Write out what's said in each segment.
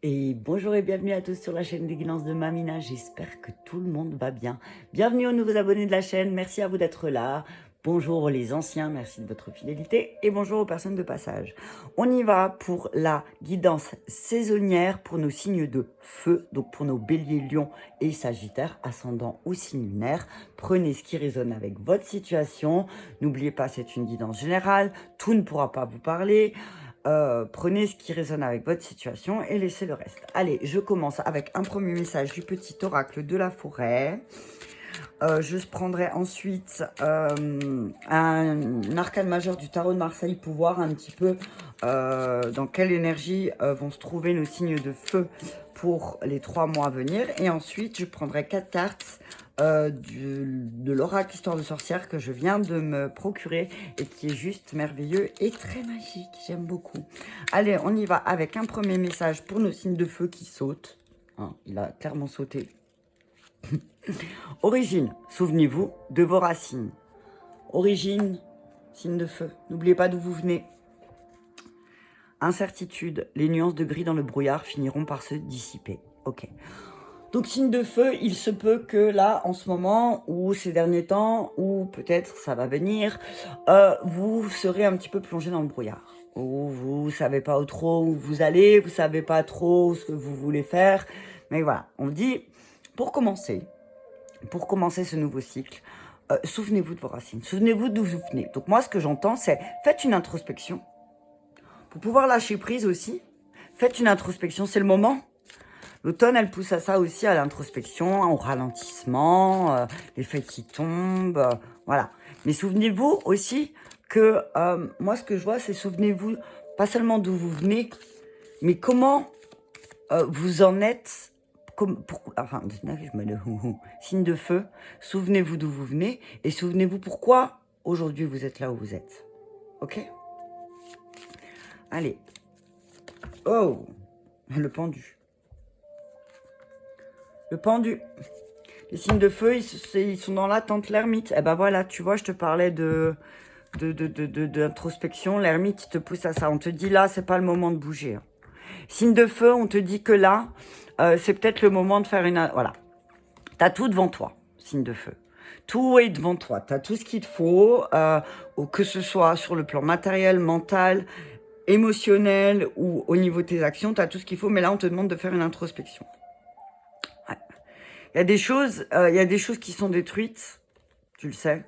Et bonjour et bienvenue à tous sur la chaîne des Guidances de Mamina, j'espère que tout le monde va bien. Bienvenue aux nouveaux abonnés de la chaîne, merci à vous d'être là. Bonjour les anciens, merci de votre fidélité et bonjour aux personnes de passage. On y va pour la guidance saisonnière pour nos signes de feu, donc pour nos béliers, lions et sagittaires, ascendant ou signe lunaire. Prenez ce qui résonne avec votre situation. N'oubliez pas, c'est une guidance générale, tout ne pourra pas vous parler. Prenez ce qui résonne avec votre situation et laissez le reste. Allez, je commence avec un premier message du petit oracle de la forêt. Je prendrai ensuite un arcane majeur du tarot de Marseille pour voir un petit peu dans quelle énergie vont se trouver nos signes de feu pour les 3 mois à venir. Et ensuite, je prendrai 4 cartes de l'oracle Histoire de sorcière que je viens de me procurer et qui est juste merveilleux et très magique. J'aime beaucoup. Allez, on y va avec un premier message pour nos signes de feu qui sautent. Hein, il a clairement sauté. Origine, souvenez-vous de vos racines. Origine, signe de feu. N'oubliez pas d'où vous venez. Incertitude, les nuances de gris dans le brouillard finiront par se dissiper. Ok. Donc signe de feu, il se peut que là, en ce moment, ou ces derniers temps, ou peut-être ça va venir, vous serez un petit peu plongé dans le brouillard. Ou vous savez pas trop où vous allez, vous savez pas trop ce que vous voulez faire. Mais voilà, on dit, pour commencer ce nouveau cycle, souvenez-vous de vos racines, souvenez-vous d'où vous venez. Donc moi, ce que j'entends, c'est faites une introspection. Pour pouvoir lâcher prise aussi, faites une introspection, c'est le moment. L'automne, elle pousse à ça aussi, à l'introspection, au ralentissement, les feuilles qui tombent, voilà. Mais souvenez-vous aussi que, moi, ce que je vois, c'est souvenez-vous pas seulement d'où vous venez, mais comment vous en êtes. Enfin, je me le signe de feu. Souvenez-vous d'où vous venez et souvenez-vous pourquoi aujourd'hui vous êtes là où vous êtes. Ok? Allez. Oh, le pendu. Le pendu. Les signes de feu, ils sont dans l'attente. L'ermite. Eh ben voilà, tu vois, je te parlais d'introspection. L'ermite te pousse à ça. On te dit là, c'est pas le moment de bouger. Hein. Signe de feu, on te dit que là, c'est peut-être le moment de faire une... Voilà. T'as tout devant toi, signe de feu. Tout est devant toi. T'as tout ce qu'il te faut, que ce soit sur le plan matériel, mental, émotionnel ou au niveau de tes actions. T'as tout ce qu'il faut, mais là, on te demande de faire une introspection. Ouais. Il y a des choses qui sont détruites, tu le sais.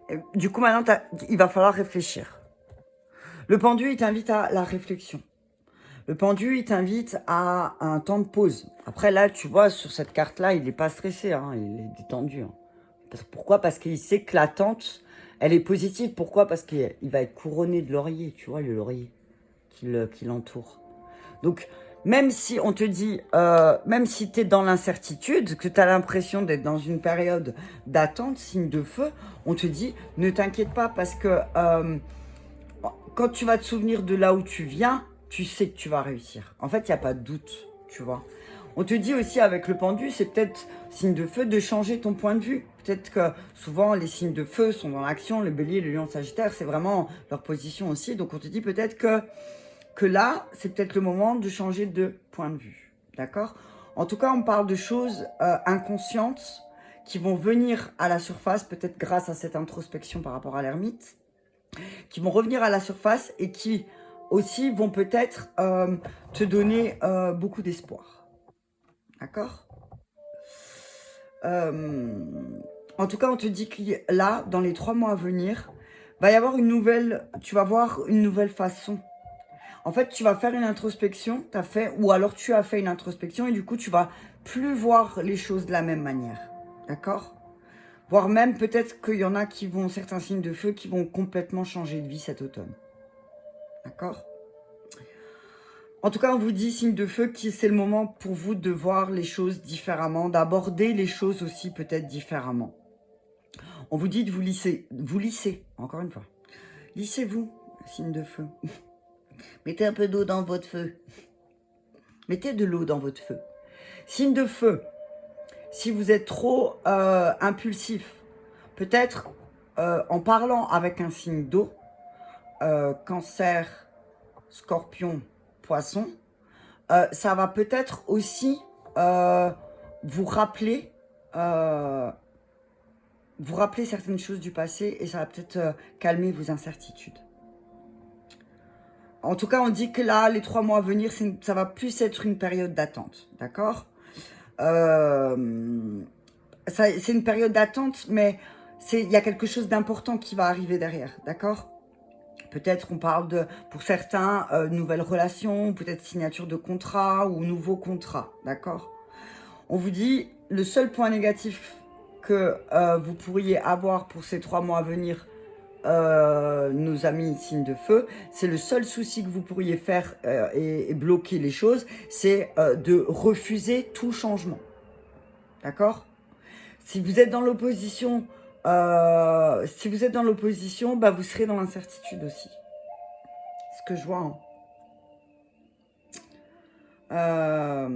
Et du coup, maintenant, il va falloir réfléchir. Le pendu, il t'invite à la réflexion. Le pendu, il t'invite à un temps de pause. Après, là, tu vois, sur cette carte-là, il n'est pas stressé, hein, il est détendu. Hein. Pourquoi? Parce qu'il sait que l'attente, elle est positive. Pourquoi? Parce qu'il va être couronné de laurier, tu vois, le laurier qui l'entoure. Donc, même si on te dit, même si tu es dans l'incertitude, que tu as l'impression d'être dans une période d'attente, signe de feu, on te dit, ne t'inquiète pas parce que quand tu vas te souvenir de là où tu viens, tu sais que tu vas réussir. En fait, il n'y a pas de doute, tu vois. On te dit aussi avec le pendu, c'est peut-être signe de feu de changer ton point de vue. Peut-être que souvent les signes de feu sont dans l'action, le bélier, le lion, le sagittaire, c'est vraiment leur position aussi. Donc on te dit peut-être que là, c'est peut-être le moment de changer de point de vue. D'accord? En tout cas, on parle de choses inconscientes qui vont venir à la surface, peut-être grâce à cette introspection par rapport à l'ermite, qui vont revenir à la surface et qui aussi vont peut-être te donner beaucoup d'espoir. D'accord? En tout cas, on te dit que là, dans les 3 mois à venir, va y avoir tu vas voir une nouvelle façon. En fait, tu vas faire une introspection, ou alors tu as fait une introspection et du coup, tu vas plus voir les choses de la même manière. D'accord? Voire même peut-être qu'il y en a certains signes de feu qui vont complètement changer de vie cet automne. D'accord? En tout cas, on vous dit, signe de feu, que c'est le moment pour vous de voir les choses différemment, d'aborder les choses aussi peut-être différemment. On vous dit de vous lisser, encore une fois. Lissez-vous, signe de feu. Mettez un peu d'eau dans votre feu. Mettez de l'eau dans votre feu. Signe de feu, si vous êtes trop impulsif, peut-être en parlant avec un signe d'eau, cancer, scorpion, poisson, ça va peut-être aussi vous rappeler certaines choses du passé et ça va peut-être calmer vos incertitudes. En tout cas, on dit que là, les 3 mois à venir, ça va plus être une période d'attente, d'accord? C'est une période d'attente, mais il y a quelque chose d'important qui va arriver derrière, d'accord? Peut-être on parle de, pour certains, nouvelles relations, peut-être signature de contrat ou nouveau contrat, d'accord? On vous dit, le seul point négatif que vous pourriez avoir pour ces 3 mois à venir, nos amis signes de feu, c'est le seul souci que vous pourriez faire et bloquer les choses, c'est de refuser tout changement. D'accord? Si vous êtes dans l'opposition, bah, vous serez dans l'incertitude aussi. C'est ce que je vois. Hein.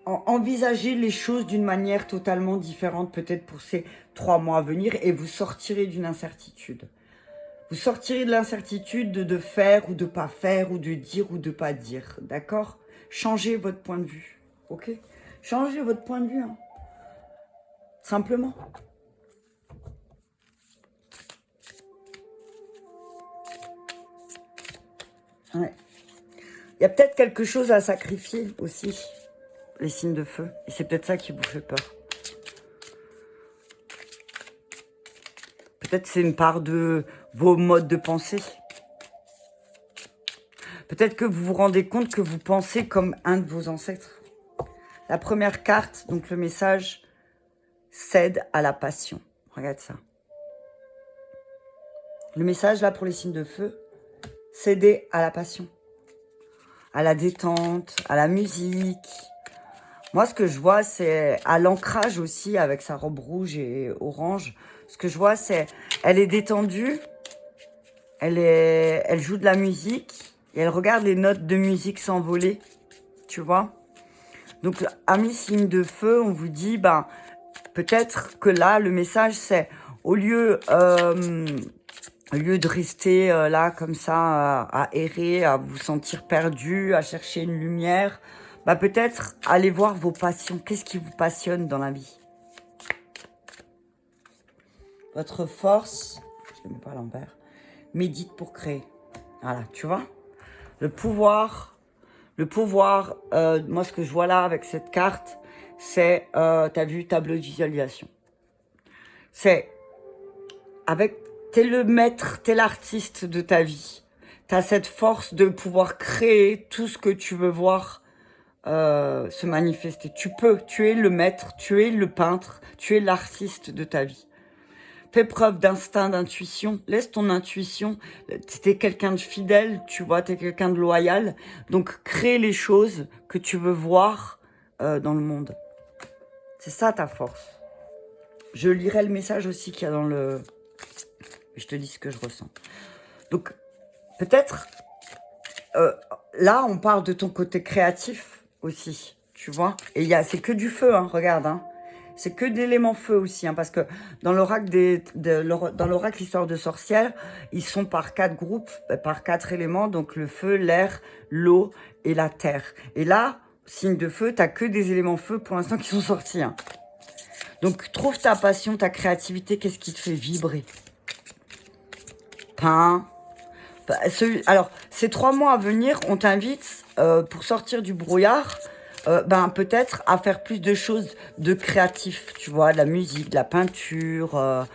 Envisagez les choses d'une manière totalement différente, peut-être pour ces 3 mois à venir, et vous sortirez d'une incertitude. Vous sortirez de l'incertitude de faire ou de pas faire, ou de dire ou de pas dire, d'accord? Changez votre point de vue, ok? Changez votre point de vue, hein. Simplement. Ouais. Il y a peut-être quelque chose à sacrifier aussi, les signes de feu. Et c'est peut-être ça qui vous fait peur. Peut-être c'est une part de vos modes de pensée. Peut-être que vous vous rendez compte que vous pensez comme un de vos ancêtres. La première carte, donc le message, cède à la passion. Regarde ça. Le message là pour les signes de feu, céder à la passion, à la détente, à la musique. Moi, ce que je vois, c'est à l'ancrage aussi, avec sa robe rouge et orange. Ce que je vois, c'est elle est détendue, elle joue de la musique et elle regarde les notes de musique s'envoler, tu vois. Donc, amis signes de feu, on vous dit, ben, peut-être que là, le message, c'est au lieu de rester là comme ça, à errer, à vous sentir perdu, à chercher une lumière, bah peut-être aller voir vos passions. Qu'est-ce qui vous passionne dans la vie? Votre force, je ne mets pas à l'envers, médite pour créer. Voilà, tu vois? Le pouvoir, moi ce que je vois là avec cette carte, c'est, t'as vu, tableau de visualisation. C'est, t'es le maître, t'es l'artiste de ta vie. T'as cette force de pouvoir créer tout ce que tu veux voir se manifester. Tu es le maître, tu es le peintre, tu es l'artiste de ta vie. Fais preuve d'instinct, d'intuition. Laisse ton intuition. T'es quelqu'un de fidèle, tu vois, t'es quelqu'un de loyal. Donc, crée les choses que tu veux voir dans le monde. C'est ça ta force. Je lirai le message aussi qu'il y a dans le... Je te dis ce que je ressens. Donc, peut-être, là, on parle de ton côté créatif aussi, tu vois. Et c'est que du feu, hein, regarde, hein. C'est que d'éléments feu aussi, hein, parce que dans l'oracle dans l'oracle Histoire de sorcière, ils sont par 4 groupes, par 4 éléments, donc le feu, l'air, l'eau et la terre. Et là, signe de feu, t'as que des éléments feu pour l'instant qui sont sortis, hein. Donc, trouve ta passion, ta créativité, qu'est-ce qui te fait vibrer? Peins. Alors, ces 3 mois à venir, on t'invite, pour sortir du brouillard, ben peut-être à faire plus de choses de créatif, tu vois, de la musique, de la peinture,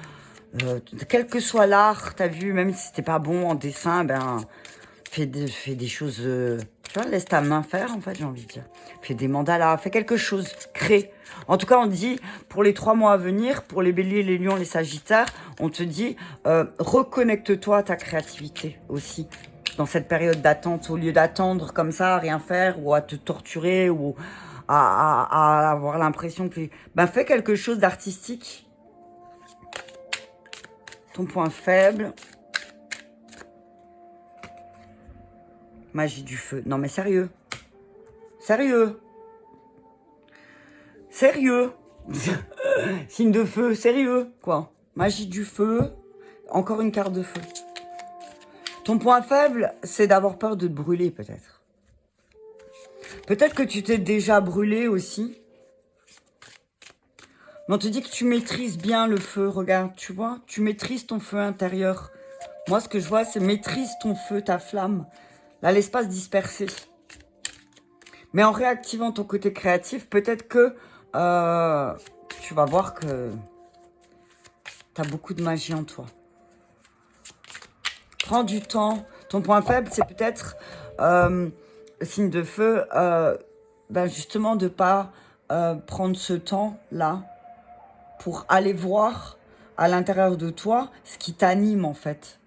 quel que soit l'art, t'as vu, même si c'était pas bon en dessin, ben fais des choses, tu vois, laisse ta main faire, en fait, j'ai envie de dire. Fais des mandalas, fais quelque chose, crée. En tout cas, on dit, pour les 3 mois à venir, pour les béliers, les lions, les sagittaires, on te dit, reconnecte-toi à ta créativité aussi. Dans cette période d'attente, au lieu d'attendre comme ça, à rien faire, ou à te torturer, ou à avoir l'impression que... Ben, fais quelque chose d'artistique. Ton point faible. Magie du feu. Non, mais sérieux. Sérieux. Sérieux. Signe de feu, sérieux, quoi. Magie du feu. Encore une carte de feu. Ton point faible, c'est d'avoir peur de te brûler, peut-être. Peut-être que tu t'es déjà brûlé aussi. Mais on te dit que tu maîtrises bien le feu. Regarde, tu vois, tu maîtrises ton feu intérieur. Moi, ce que je vois, c'est maîtrise ton feu, ta flamme. Là, l'espace dispersé. Mais en réactivant ton côté créatif, peut-être que tu vas voir que tu as beaucoup de magie en toi. Prends du temps. Ton point faible, c'est peut-être, signe de feu, justement de ne pas prendre ce temps-là pour aller voir à l'intérieur de toi ce qui t'anime en fait.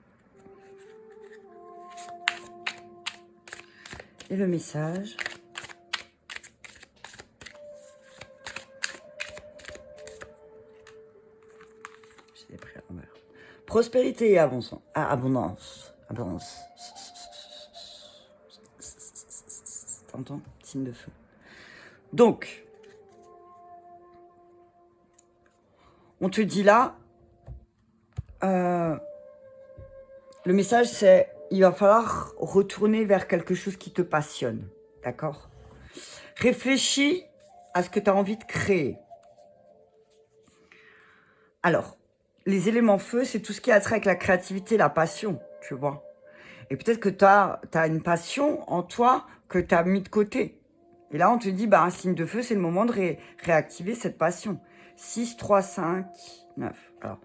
Et le message. J'ai pris à l'envers. Prospérité et abondance. Abondance. T'entends? Signe de feu. Donc, on te dit là, le message c'est, il va falloir retourner vers quelque chose qui te passionne, d'accord? Réfléchis à ce que tu as envie de créer. Alors, les éléments feu, c'est tout ce qui a trait avec la créativité, la passion, tu vois. Et peut-être que tu as une passion en toi que tu as mis de côté. Et là, on te dit, un signe de feu, c'est le moment de réactiver cette passion. 6, 3, 5, 9. Alors,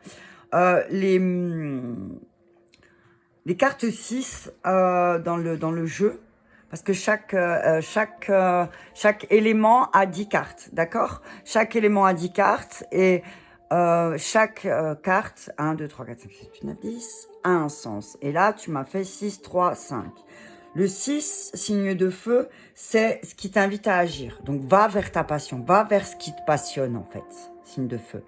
les cartes 6 dans le jeu, parce que chaque élément a 10 cartes, d'accord? Chaque élément a 10 cartes et chaque carte, 1, 2, 3, 4, 5, 6, 7, 8, 9, 10, a un sens. Et là, tu m'as fait 6, 3, 5. Le 6, signe de feu, c'est ce qui t'invite à agir. Donc, va vers ta passion, va vers ce qui te passionne, en fait, signe de feu,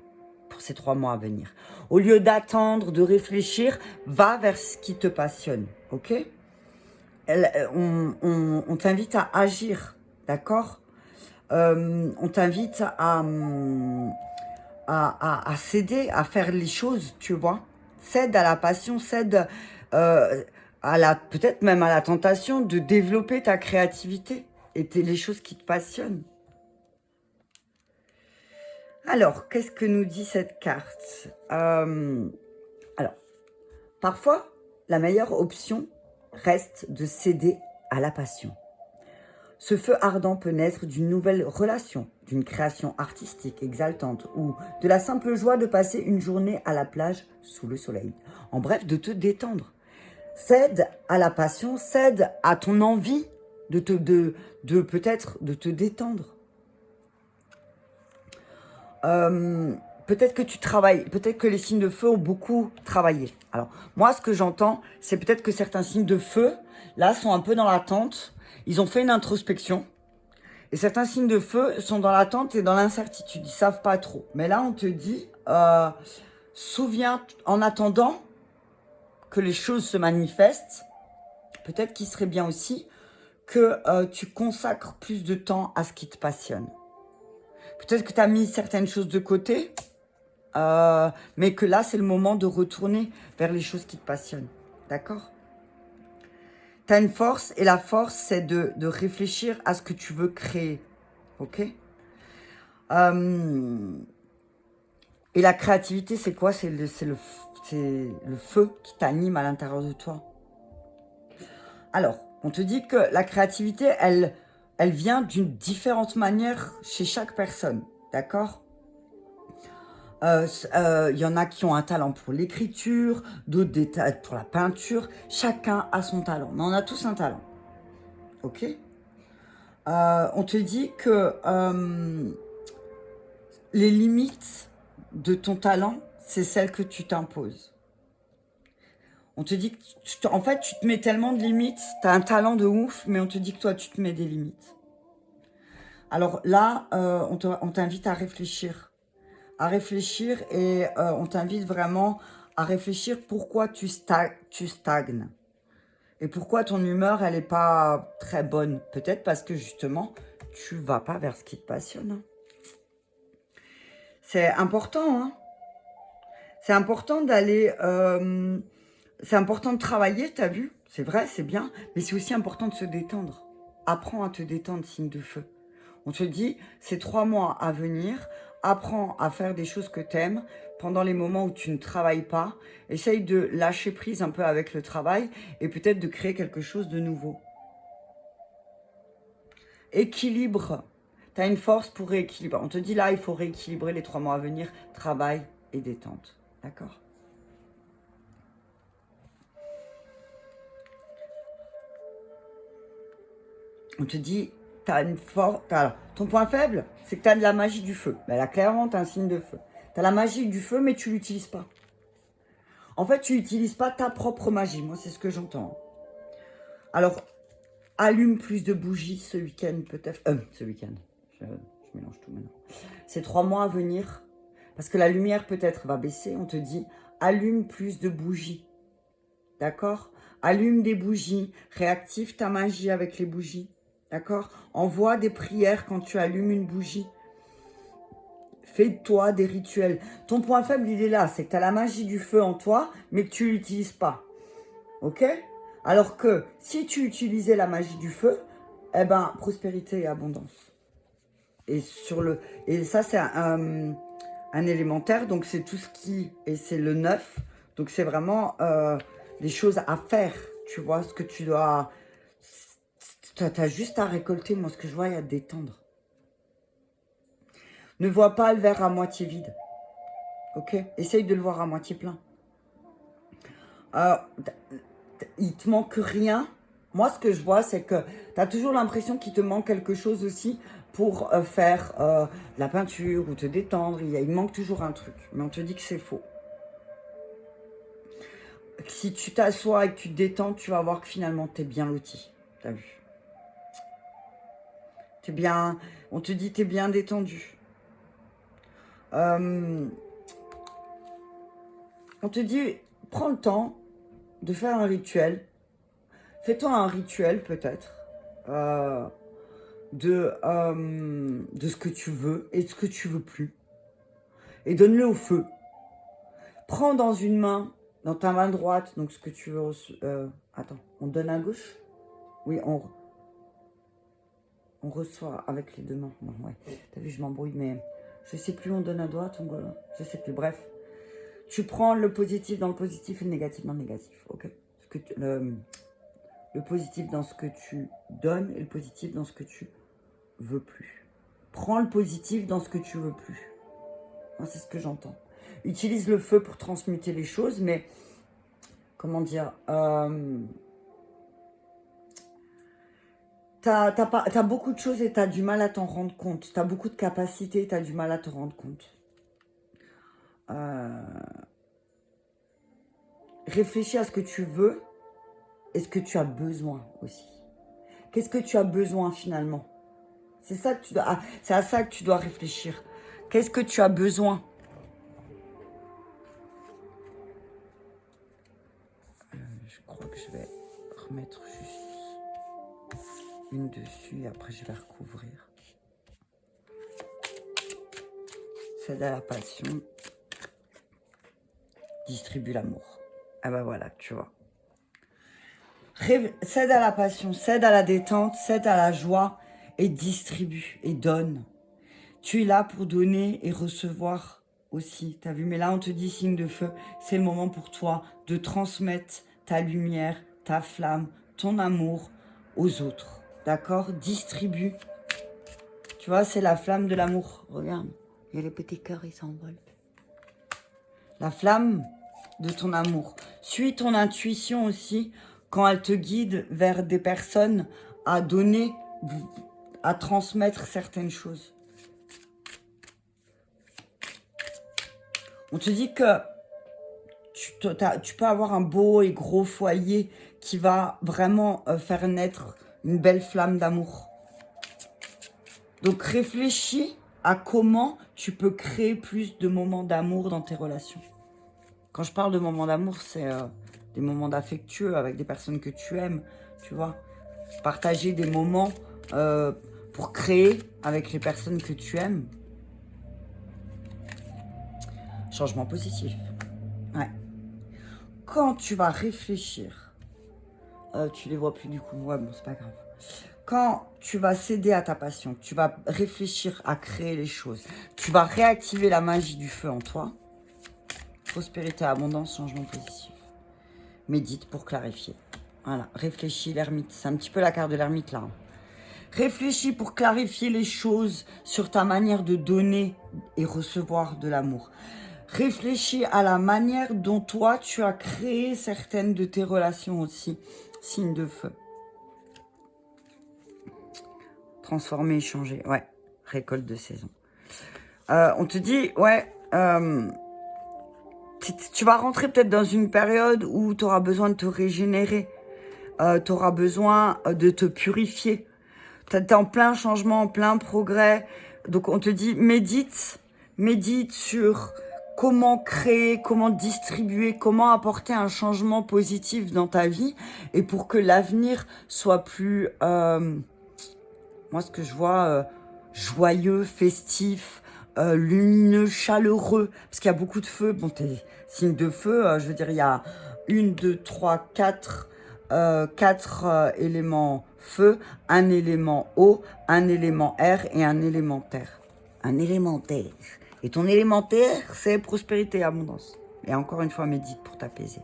pour ces 3 mois à venir. Au lieu d'attendre, de réfléchir, va vers ce qui te passionne, ok? On t'invite à agir, d'accord? On t'invite à céder, à faire les choses, tu vois? Cède à la passion, cède peut-être même à la tentation de développer ta créativité et les choses qui te passionnent. Alors, qu'est-ce que nous dit cette carte? Alors, parfois, la meilleure option reste de céder à la passion. Ce feu ardent peut naître d'une nouvelle relation, d'une création artistique exaltante ou de la simple joie de passer une journée à la plage sous le soleil. En bref, de te détendre. Cède à la passion, cède à ton envie peut-être de te détendre. Peut-être que tu travailles, peut-être que les signes de feu ont beaucoup travaillé. Alors, moi, ce que j'entends, c'est peut-être que certains signes de feu, là, sont un peu dans l'attente. Ils ont fait une introspection. Et certains signes de feu sont dans l'attente et dans l'incertitude. Ils ne savent pas trop. Mais là, on te dit, souviens, en attendant que les choses se manifestent, peut-être qu'il serait bien aussi que tu consacres plus de temps à ce qui te passionne. Peut-être que tu as mis certaines choses de côté, mais que là, c'est le moment de retourner vers les choses qui te passionnent. D'accord? Tu as une force, et la force, c'est de réfléchir à ce que tu veux créer. Ok? Et la créativité, c'est quoi? C'est le feu qui t'anime à l'intérieur de toi. Alors, on te dit que la créativité, elle vient d'une différente manière chez chaque personne. D'accord? Y en a qui ont un talent pour l'écriture, d'autres pour la peinture. Chacun a son talent. Mais on a tous un talent. Ok? On te dit que les limites de ton talent, c'est celles que tu t'imposes. On te dit que, en fait, tu te mets tellement de limites. Tu as un talent de ouf, mais on te dit que toi, tu te mets des limites. Alors là, on t'invite à réfléchir. Et on t'invite vraiment à réfléchir pourquoi tu stagnes. Et pourquoi ton humeur, elle n'est pas très bonne. Peut-être parce que justement, tu ne vas pas vers ce qui te passionne. C'est important, hein. C'est important d'aller c'est important de travailler, t'as vu? C'est vrai, c'est bien, mais c'est aussi important de se détendre. Apprends à te détendre, signe de feu. On te dit, ces 3 mois à venir, apprends à faire des choses que t'aimes pendant les moments où tu ne travailles pas. Essaye de lâcher prise un peu avec le travail et peut-être de créer quelque chose de nouveau. Équilibre. Tu as une force pour rééquilibrer. On te dit là, il faut rééquilibrer les 3 mois à venir, travail et détente. D'accord? On te dit, tu as une force... Ton point faible, c'est que tu as de la magie du feu. Ben là, clairement, tu as un signe de feu. Tu as la magie du feu, mais tu l'utilises pas. En fait, tu n'utilises pas ta propre magie. Moi, c'est ce que j'entends. Alors, allume plus de bougies ce week-end, peut-être. Ce week-end. Je mélange tout maintenant. Ces 3 mois à venir, parce que la lumière peut-être va baisser. On te dit, allume plus de bougies. D'accord? Allume des bougies. Réactive ta magie avec les bougies. D'accord? Envoie des prières quand tu allumes une bougie. Fais-toi des rituels. Ton point faible, il est là. C'est que tu as la magie du feu en toi, mais que tu ne l'utilises pas. Ok? Alors que si tu utilisais la magie du feu, eh ben, prospérité et abondance. Et ça, c'est un élémentaire. Donc, c'est tout ce qui... Et c'est le 9. Donc, c'est vraiment les choses à faire. Tu vois, ce que tu dois... Tu as juste à récolter. Moi, ce que je vois, il y a détendre. Ne vois pas le verre à moitié vide. Ok? Essaye de le voir à moitié plein. Il te manque rien. Moi, ce que je vois, c'est que tu as toujours l'impression qu'il te manque quelque chose aussi pour faire la peinture ou te détendre. Il manque toujours un truc. Mais on te dit que c'est faux. Si tu t'assois et que tu te détends, tu vas voir que finalement, tu es bien loti. T'as vu? T'es bien... On te dit que tu es bien détendu. On te dit, prends le temps de faire un rituel. Fais-toi un rituel, peut-être. De ce que tu veux et de ce que tu veux plus. Et donne-le au feu. Prends dans une main, dans ta main droite, donc ce que tu veux... attends, on donne à gauche? Oui, on reçoit avec les 2 mains. Non, ouais. T'as vu, je m'embrouille, mais je sais plus, on donne à droite, je sais plus. Bref, tu prends le positif dans le positif et le négatif dans le négatif, ok? Le positif dans ce que tu donnes et le positif dans ce que tu veux plus. Prends le positif dans ce que tu veux plus. Moi, c'est ce que j'entends. Utilise le feu pour transmuter les choses, mais comment dire, t'as beaucoup de choses et t'as du mal à t'en rendre compte. T'as beaucoup de capacités et t'as du mal à te rendre compte. Réfléchis à ce que tu veux et ce que tu as besoin aussi. Qu'est-ce que tu as besoin finalement? C'est ça que c'est à ça que tu dois réfléchir. Qu'est-ce que tu as besoin? Je crois que je vais remettre juste une dessus et après je vais recouvrir. Cède à la passion. Distribue l'amour. Ah bah voilà, tu vois. Cède à la passion, cède à la détente, cède à la joie et distribue et donne. Tu es là pour donner et recevoir aussi, t'as vu? Mais là, on te dit, signe de feu, c'est le moment pour toi de transmettre ta lumière, ta flamme, ton amour aux autres. D'accord? Distribue. Tu vois, c'est la flamme de l'amour. Regarde, il y a les petits cœurs, ils s'envolent. La flamme de ton amour. Suis ton intuition aussi quand elle te guide vers des personnes à donner, à transmettre certaines choses. On te dit que tu peux avoir un beau et gros foyer qui va vraiment faire naître une belle flamme d'amour. Donc réfléchis à comment tu peux créer plus de moments d'amour dans tes relations. Quand je parle de moments d'amour, c'est des moments d'affectueux avec des personnes que tu aimes, tu vois. Partager des moments pour créer avec les personnes que tu aimes. Changement positif. Ouais. quand tu vas réfléchir, tu les vois plus du coup, ouais bon c'est pas grave. Quand tu vas céder à ta passion, tu vas réfléchir à créer les choses, tu vas réactiver la magie du feu en toi. Prospérité, abondance, changement positif. Médite pour clarifier. Voilà, réfléchis l'ermite. C'est un petit peu la carte de l'ermite là. Réfléchis pour clarifier les choses sur ta manière de donner et recevoir de l'amour. Réfléchis à la manière dont toi tu as créé certaines de tes relations aussi. Signe de feu. Transformer, changer. Ouais, récolte de saison. On te dit, ouais, tu vas rentrer peut-être dans une période où tu auras besoin de te régénérer. Tu auras besoin de te purifier. Tu es en plein changement, en plein progrès. Donc on te dit, médite sur comment créer, comment distribuer, comment apporter un changement positif dans ta vie et pour que l'avenir soit plus, moi ce que je vois, joyeux, festif, lumineux, chaleureux, parce qu'il y a beaucoup de feu. Bon, t'es signe de feu, je veux dire, il y a 1, 2, 3, 4, 4 éléments feu, un élément eau, un élément air et un élément terre. Un élémentaire. Et ton élémentaire, c'est prospérité et abondance. Et encore une fois, médite pour t'apaiser.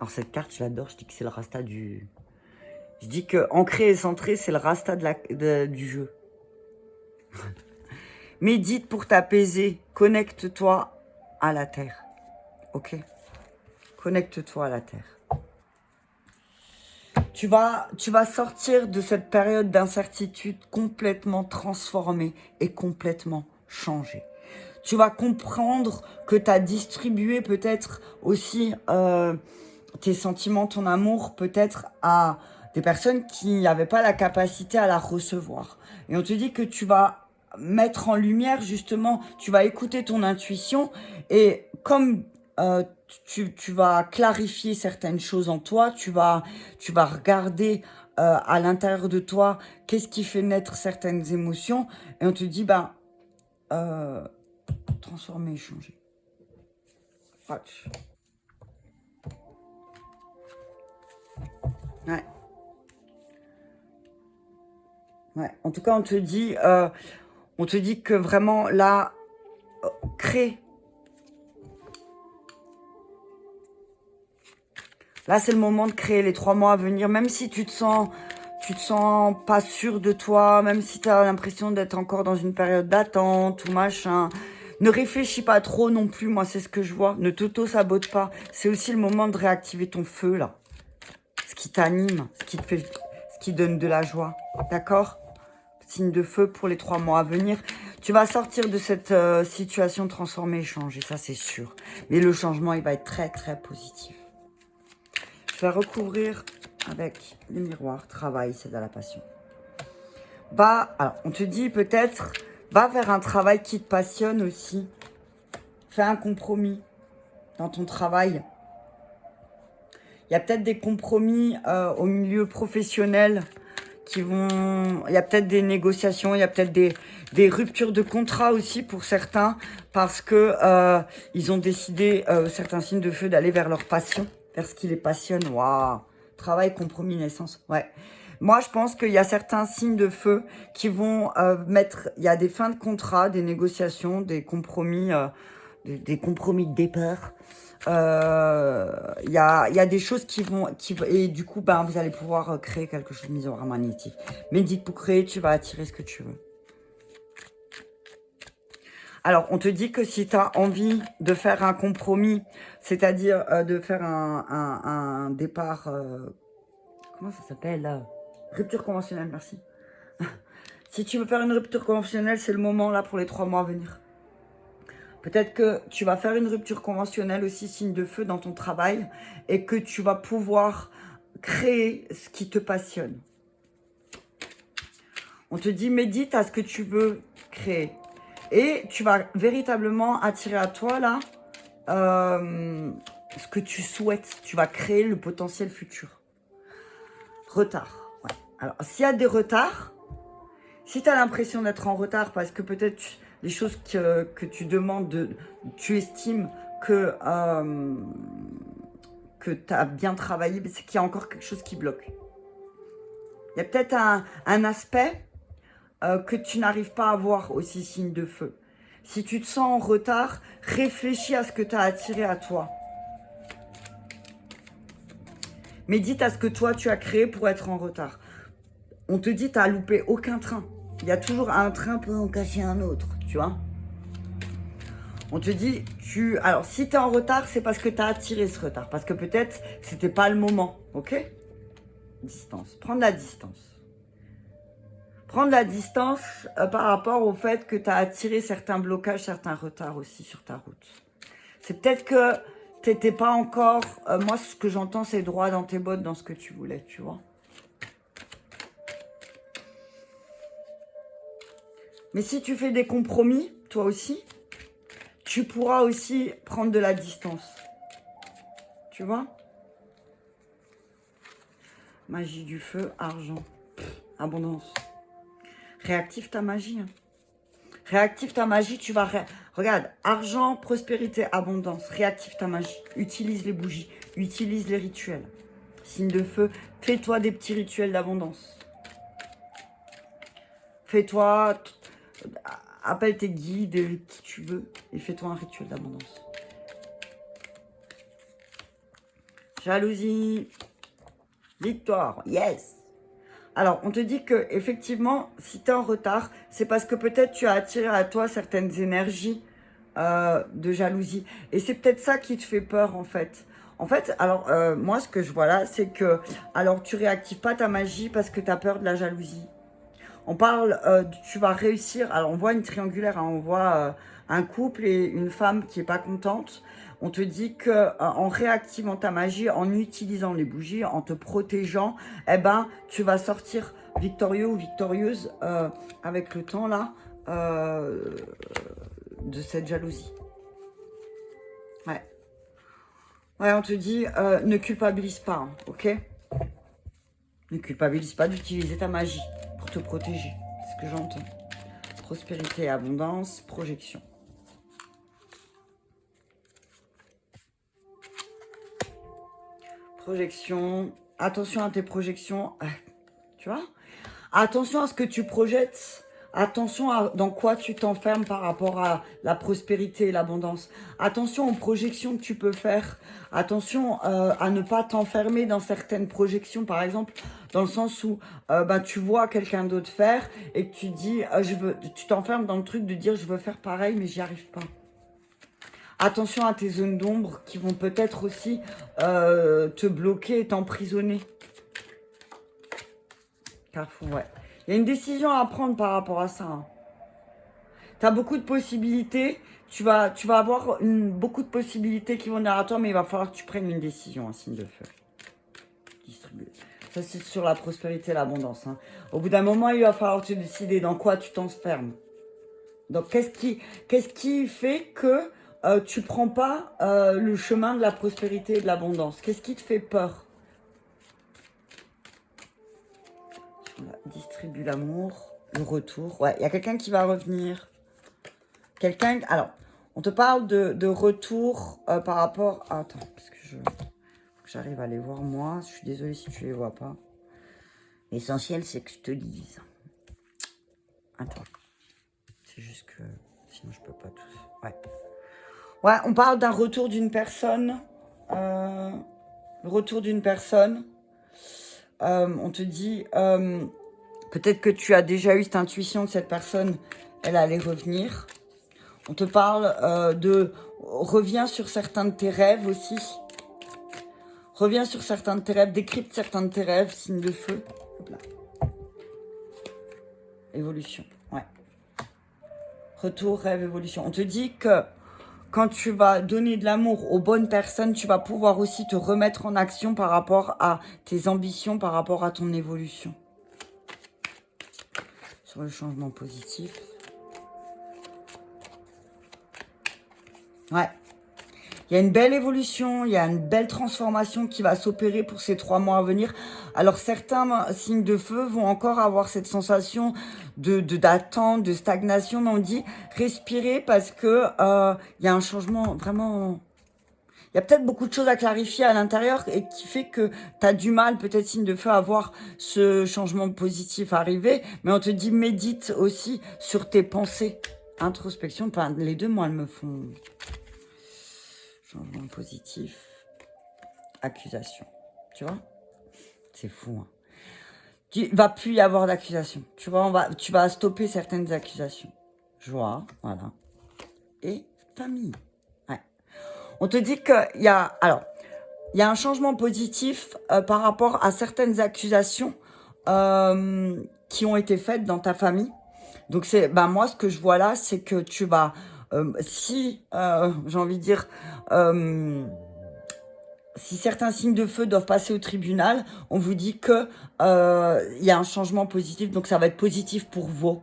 Alors cette carte, je l'adore, je dis que c'est le rasta du... Je dis que ancré et centré, c'est le rasta du jeu. Médite pour t'apaiser. Connecte-toi à la terre. Ok? Connecte-toi à la terre. Tu vas sortir de cette période d'incertitude complètement transformée et complètement changée. Tu vas comprendre que tu as distribué peut-être aussi tes sentiments, ton amour, peut-être à des personnes qui n'avaient pas la capacité à la recevoir. Et on te dit que tu vas mettre en lumière, justement, tu vas écouter ton intuition et comme tu vas clarifier certaines choses en toi, tu vas regarder à l'intérieur de toi qu'est-ce qui fait naître certaines émotions et on te dit, transformer, changer. Watch. Ouais. Ouais. En tout cas, on te dit que vraiment là, crée. Là, c'est le moment de créer les 3 mois à venir, même si tu te sens pas sûr de toi, même si tu as l'impression d'être encore dans une période d'attente ou machin. Ne réfléchis pas trop non plus, moi c'est ce que je vois. Ne t'auto-sabote pas. C'est aussi le moment de réactiver ton feu là. Ce qui t'anime, ce qui donne de la joie. D'accord? Signe de feu pour les 3 mois à venir. Tu vas sortir de cette situation transformée et changer, ça c'est sûr. Mais le changement, il va être très très positif. Je vais recouvrir avec les miroirs. Travail, c'est de la passion. Alors, on te dit peut-être, va vers un travail qui te passionne aussi. Fais un compromis dans ton travail. Il y a peut-être des compromis au milieu professionnel qui vont... Il y a peut-être des négociations, il y a peut-être des ruptures de contrat aussi pour certains parce que ils ont décidé, certains signes de feu, d'aller vers leur passion, vers ce qui les passionne. Waouh! Travail, compromis, naissance. Ouais. Moi, je pense qu'il y a certains signes de feu qui vont mettre... Il y a des fins de contrat, des négociations, des compromis de départ. Il y a des choses qui vont... et du coup, vous allez pouvoir créer quelque chose de miroir magnétique. Médite pour créer, tu vas attirer ce que tu veux. Alors, on te dit que si tu as envie de faire un compromis, c'est-à-dire de faire un départ... comment ça s'appelle? Rupture conventionnelle, merci. Si tu veux faire une rupture conventionnelle, c'est le moment là pour les 3 mois à venir. Peut-être que tu vas faire une rupture conventionnelle aussi, signe de feu dans ton travail, et que tu vas pouvoir créer ce qui te passionne. On te dit, médite à ce que tu veux créer. Et tu vas véritablement attirer à toi là ce que tu souhaites. Tu vas créer le potentiel futur. Retard. Ouais. Alors, s'il y a des retards, si tu as l'impression d'être en retard parce que peut-être les choses que tu demandes, tu estimes que tu as bien travaillé, mais c'est qu'il y a encore quelque chose qui bloque. Il y a peut-être un aspect que tu n'arrives pas à voir aussi, signe de feu. Si tu te sens en retard, réfléchis à ce que tu as attiré à toi. Médite à ce que toi, tu as créé pour être en retard. On te dit, tu n'as loupé aucun train. Il y a toujours un train pour en cacher un autre, tu vois. On te dit, alors si tu es en retard, c'est parce que tu as attiré ce retard. Parce que peut-être, c'était pas le moment, ok? Distance, prendre la distance. Prendre la distance par rapport au fait que tu as attiré certains blocages, certains retards aussi sur ta route. C'est peut-être que tu n'étais pas encore... moi, ce que j'entends, c'est droit dans tes bottes, dans ce que tu voulais, tu vois. Mais si tu fais des compromis, toi aussi, tu pourras aussi prendre de la distance. Tu vois? Magie du feu, argent, abondance. Réactive ta magie. Hein. Réactive ta magie, tu vas... Regarde, argent, prospérité, abondance. Réactive ta magie. Utilise les bougies. Utilise les rituels. Signe de feu, fais-toi des petits rituels d'abondance. Fais-toi... Appelle tes guides, qui tu veux. Et fais-toi un rituel d'abondance. Jalousie. Victoire. Yes. Alors, on te dit que effectivement, si tu es en retard, c'est parce que peut-être tu as attiré à toi certaines énergies de jalousie. Et c'est peut-être ça qui te fait peur, en fait. En fait, alors, moi, ce que je vois là, c'est que... Alors, tu réactives pas ta magie parce que tu as peur de la jalousie. On parle, tu vas réussir... Alors, on voit une triangulaire, hein, on voit un couple et une femme qui n'est pas contente. On te dit que en réactivant ta magie, en utilisant les bougies, en te protégeant, eh ben, tu vas sortir victorieux ou victorieuse avec le temps là de cette jalousie. Ouais. Ouais, on te dit ne culpabilise pas, hein, ok? Ne culpabilise pas d'utiliser ta magie pour te protéger. C'est ce que j'entends. Prospérité, abondance, projection. Projection, attention à tes projections, tu vois. Attention à ce que tu projettes, attention à dans quoi tu t'enfermes par rapport à la prospérité et l'abondance. Attention aux projections que tu peux faire, attention à ne pas t'enfermer dans certaines projections, par exemple, dans le sens où tu vois quelqu'un d'autre faire et que tu dis, tu t'enfermes dans le truc de dire je veux faire pareil mais j'y arrive pas. Attention à tes zones d'ombre qui vont peut-être aussi te bloquer et t'emprisonner. Carrefour, ouais. Il y a une décision à prendre par rapport à ça. Hein. Tu as beaucoup de possibilités. Tu vas avoir beaucoup de possibilités qui vont venir à toi, mais il va falloir que tu prennes une décision, un signe de feu. Distribuer. Ça, c'est sur la prospérité et l'abondance. Hein. Au bout d'un moment, il va falloir te décider dans quoi tu t'enfermes. Donc, qu'est-ce qui fait que tu prends pas le chemin de la prospérité et de l'abondance? Qu'est-ce qui te fait peur? Distribue l'amour, le retour. Ouais, il y a quelqu'un qui va revenir. Quelqu'un... Alors, on te parle de retour par rapport... Ah, attends, parce que j'arrive à les voir moi. Je suis désolée si tu les vois pas. L'essentiel, c'est que je te lise. Attends. C'est juste que... Sinon, je peux pas tous... Ouais. Ouais, on parle d'un retour d'une personne. Le retour d'une personne. On te dit... peut-être que tu as déjà eu cette intuition que cette personne, elle allait revenir. On te parle de... Reviens sur certains de tes rêves aussi. Reviens sur certains de tes rêves. Décrypte certains de tes rêves. Signe de feu. Hop là. Évolution. Ouais. Retour, rêve, évolution. On te dit que quand tu vas donner de l'amour aux bonnes personnes, tu vas pouvoir aussi te remettre en action par rapport à tes ambitions, par rapport à ton évolution. Sur le changement positif. Ouais. Il y a une belle évolution, il y a une belle transformation qui va s'opérer pour ces 3 mois à venir. Alors certains signes de feu vont encore avoir cette sensation d'attente, de stagnation, mais on dit respirer parce que il y a un changement vraiment y a peut-être beaucoup de choses à clarifier à l'intérieur et qui fait que tu as du mal, peut-être signe de feu, à voir ce changement positif arriver. Mais on te dit médite aussi sur tes pensées. Introspection, enfin, les deux, moi, elles me font changement positif, accusation. Tu vois? C'est fou, hein. Tu va plus y avoir d'accusation. Tu vois, tu vas stopper certaines accusations. Joie, voilà. Et famille. Ouais. On te dit qu'il y a... Alors, il y a un changement positif par rapport à certaines accusations qui ont été faites dans ta famille. Donc, moi, ce que je vois là, c'est que tu vas... j'ai envie de dire... si certains signes de feu doivent passer au tribunal, on vous dit que y a un changement positif. Donc, ça va être positif pour vous.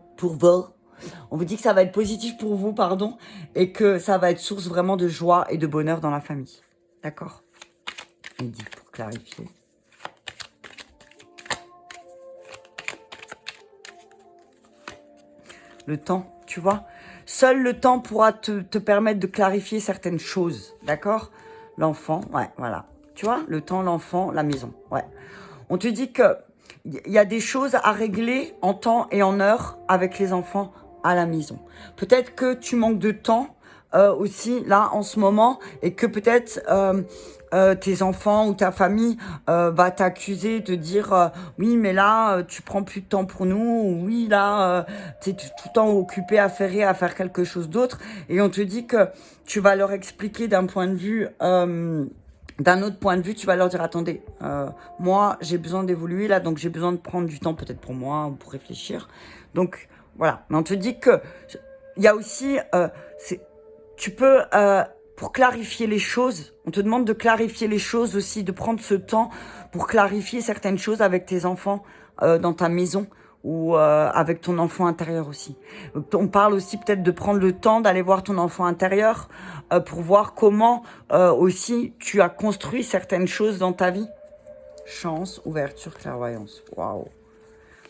On vous dit que ça va être positif pour vous, pardon, et que ça va être source vraiment de joie et de bonheur dans la famille. D'accord? Il dit pour clarifier. Le temps, tu vois? Seul le temps pourra te permettre de clarifier certaines choses. D'accord? L'enfant, ouais, voilà. Tu vois? Le temps, l'enfant, la maison, ouais. On te dit que il y a des choses à régler en temps et en heure avec les enfants à la maison. Peut-être que tu manques de temps aussi là en ce moment et que peut-être tes enfants ou ta famille va t'accuser de dire oui mais là tu prends plus de temps pour nous, ou oui là tu es tout le temps occupé à faire quelque chose d'autre, et on te dit que tu vas leur expliquer d'un point de vue d'un autre point de vue, tu vas leur dire, attendez, moi, j'ai besoin d'évoluer là, donc j'ai besoin de prendre du temps peut-être pour moi, ou pour réfléchir. Donc, voilà. Mais on te dit que il y a aussi, tu peux, pour clarifier les choses, on te demande de clarifier les choses aussi, de prendre ce temps pour clarifier certaines choses avec tes enfants dans ta maison, ou avec ton enfant intérieur aussi. On parle aussi peut-être de prendre le temps d'aller voir ton enfant intérieur pour voir comment aussi tu as construit certaines choses dans ta vie. Chance, ouverture, clairvoyance. Waouh.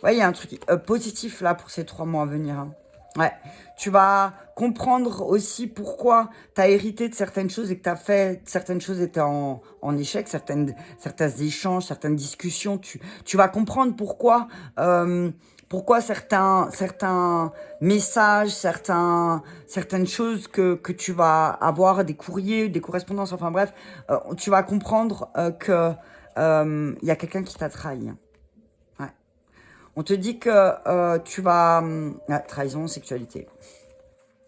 Ouais, il y a un truc positif là pour ces 3 mois à venir. Hein. Ouais, tu vas comprendre aussi pourquoi tu as hérité de certaines choses et que tu as fait certaines choses étaient en échec, certains échanges, certaines discussions. Tu vas comprendre pourquoi certains messages, certaines choses que tu vas avoir, des courriers, des correspondances, enfin bref, tu vas comprendre que y a quelqu'un qui t'a trahi. Ouais. On te dit que tu vas... trahison, sexualité.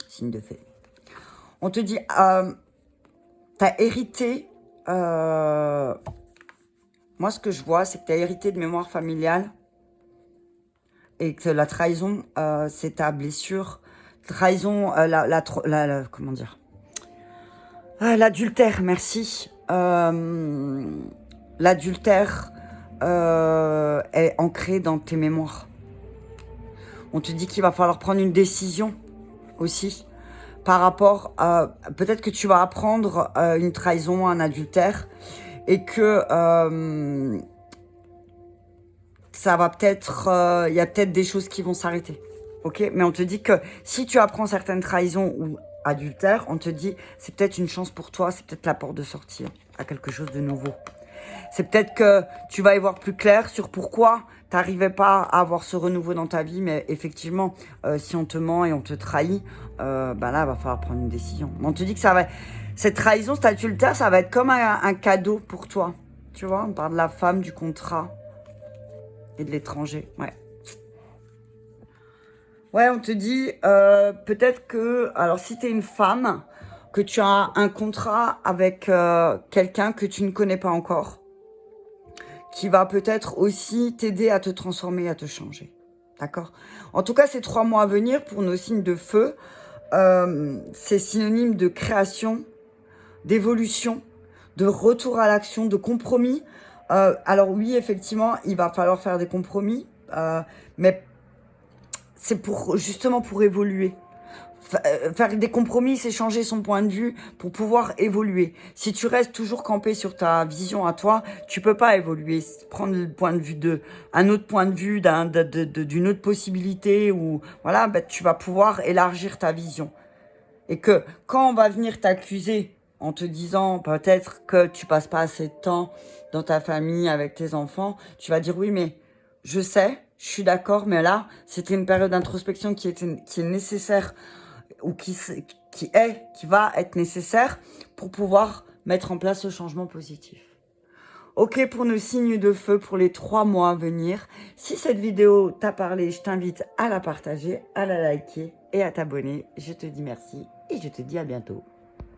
Signe de fait. On te dit, t'as hérité... moi, ce que je vois, c'est que t'as hérité de mémoire familiale et que la trahison, c'est ta blessure. Trahison, comment dire, l'adultère, merci. L'adultère est ancré dans tes mémoires. On te dit qu'il va falloir prendre une décision aussi par rapport à... Peut-être que tu vas apprendre une trahison, un adultère, et que ça va peut-être... Il y a peut-être des choses qui vont s'arrêter. Ok? Mais on te dit que si tu apprends certaines trahisons ou adultères, on te dit c'est peut-être une chance pour toi, c'est peut-être la porte de sortie à quelque chose de nouveau. C'est peut-être que tu vas y voir plus clair sur pourquoi tu n'arrivais pas à avoir ce renouveau dans ta vie. Mais effectivement, si on te ment et on te trahit, là, il va falloir prendre une décision. On te dit que cette trahison, cet adultère, ça va être comme un cadeau pour toi. Tu vois, on parle de la femme, du contrat et de l'étranger. Ouais. Ouais, on te dit peut-être que... Alors, si tu es une femme, que tu as un contrat avec quelqu'un que tu ne connais pas encore, qui va peut-être aussi t'aider à te transformer, à te changer. D'accord? En tout cas, ces 3 mois à venir, pour nos signes de feu, c'est synonyme de création, d'évolution, de retour à l'action, de compromis. Alors oui, effectivement, il va falloir faire des compromis, mais c'est justement pour évoluer. Faire des compromis, c'est changer son point de vue pour pouvoir évoluer. Si tu restes toujours campé sur ta vision à toi, tu peux pas évoluer. Prendre le point de vue un autre point de vue, d'une autre possibilité, ou voilà, tu vas pouvoir élargir ta vision. Et que quand on va venir t'accuser en te disant peut-être que tu passes pas assez de temps dans ta famille avec tes enfants, tu vas dire oui, mais je sais, je suis d'accord, mais là, c'était une période d'introspection qui est nécessaire ou qui va être nécessaire pour pouvoir mettre en place ce changement positif. Ok pour nos signes de feu pour les 3 mois à venir. Si cette vidéo t'a parlé, je t'invite à la partager, à la liker et à t'abonner. Je te dis merci et je te dis à bientôt.